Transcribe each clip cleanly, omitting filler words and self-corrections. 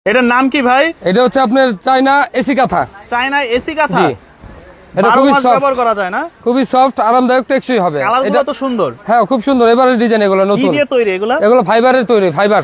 এটার নাম কি ভাই? এটা হচ্ছে আপনার চায়না এসি কাঁথা। চায়না এসি কাঁথা। এটা খুবই সফট, ব্যবহার করা যায় না? খুবই সফট, আরামদায়ক, টেকসই হবে। এটা তো সুন্দর। হ্যাঁ, খুব সুন্দর। এবারে ডিজাইন এগুলো নতুন। কি দিয়ে তৈরি এগুলো? এগুলো ফাইবারের তৈরি, ফাইবার।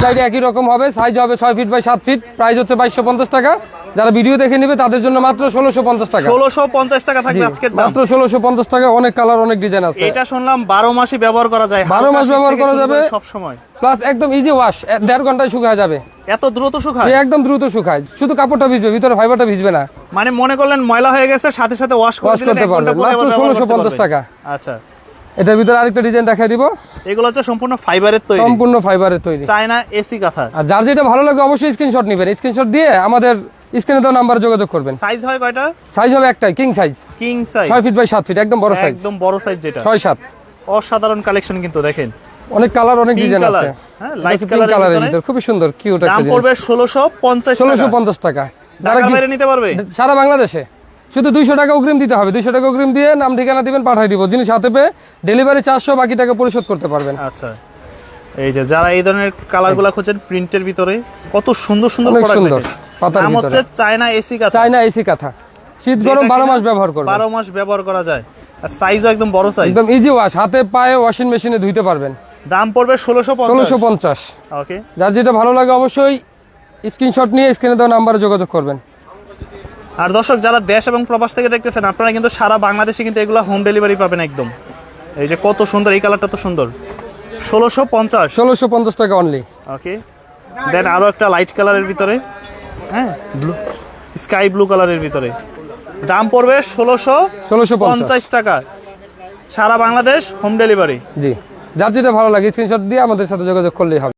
সাইডে একই রকম হবে, সাইজ হবে 6 ফিট বাই 7 ফিট, প্রাইস হচ্ছে 2250 টাকা। যারা ভিডিও দেখে নেবে তাদের জন্য মাত্র 1650 টাকা। 1650 টাকা থাকবে আজকের দাম। মাত্র 1650 টাকা। অনেক কালার, অনেক ডিজাইন আছে। এটা শুনলাম 12 মাসই ব্যবহার করা যায়। 12 মাস ব্যবহার করা যাবে সব সময়। প্লাস একদম ইজি ওয়াশ, 1.5 ঘন্টায় শুকায় যাবে। এত দ্রুত শুকায়? একদম দ্রুত শুকায়, শুধু কাপড়টা ভিজবে, ভিতরে ফাইবারটা ভিজবে না। মানে মনে করলেন ময়লা হয়ে গেছে, সাথে সাথে ওয়াশ করতে পারবেন। মাত্র 1650 টাকা। আচ্ছা, এটার ভিতরে আরেকটা ডিজাইন দেখাই দিব। এগুলো হচ্ছে সম্পূর্ণ ফাইবারের তৈরি। সম্পূর্ণ ফাইবারের তৈরি, চায়না এসি কাঁথা। আর যার যেটা ভালো লাগে অবশ্যই স্ক্রিনশট নেবেন। স্ক্রিনশট দিয়ে আমাদের স্ক্রিনে দেওয়া নাম্বারে যোগাযোগ করবেন। সাইজ হয় কয়টা? সাইজ হবে একটাই, king size. King size 6 feet by 7 feet, একদম বড় সাইজ। একদম বড় সাইজ যেটা 6-7। অসাধারণ কালেকশন কিন্তু দেখেন। অনেক কালার, অনেক ডিজাইন আছে। হ্যাঁ, লাইট কালারের ভিতর খুবই সুন্দর, কিউট একটা দাম জিনিস। পড়বে 1650 টাকা। 1650 টাকা। ঢাকার বাইরে নিতে পারবে? সারা বাংলাদেশে। শুধু 200 টাকা অগ্রিম দিতে হবে। 200 টাকা অগ্রিম দিয়ে নাম ঠিকানা দিবেন, পাঠিয়ে দিব। জিনিস হাতে পেয়ে ডেলিভারি 400, বাকি টাকা পরিশোধ করতে পারবেন। আচ্ছা, এই যে যারা এই ধরনের কালারগুলো খুঁজেন প্রিন্টের ভিতরে, কত সুন্দর সুন্দর অনেক প্রোডাক্ট সুন্দর দেখেন। পাতার নাম হচ্ছে ভিতরে চায়না এসি কাঁথা। চায়না এসি কাঁথা। শীত গরম 12 মাস ব্যবহার করবেন। 12 মাস ব্যবহার করা যায়। আর সাইজও একদম বড় সাইজ। একদম ইজি ওয়াশ, হাতে পায়ে ওয়াশিং মেশিনে ধুইতে পারবেন। দাম পড়বে 1650। 1650। ওকে, যার যেটা ভালো লাগে অবশ্যই স্ক্রিনশট নিয়ে স্ক্রিনে দেওয়া নাম্বারে যোগাযোগ করবেন। আর দর্শক যারা দেশ এবং প্রবাস থেকে দেখতেছেন, আপনারা কিন্তু সারা বাংলাদেশে কিন্তু এগুলো হোম ডেলিভারি পাবেন একদম। এই যে কত সুন্দর, এই কালারটা তো সুন্দর। 1650। 1650 টাকা অনলি। ওকে, দেন আরো একটা লাইট কালারের ভিতরে, হ্যাঁ, ব্লু, স্কাই ব্লু কালারের ভিতরে। দাম পড়বে 1650 টাকা। সারা বাংলাদেশ হোম ডেলিভারি। জি, যার যেটা ভালো লাগে স্ক্রিনশট দিয়ে আমাদের সাথে যোগাযোগ করলেই হবে।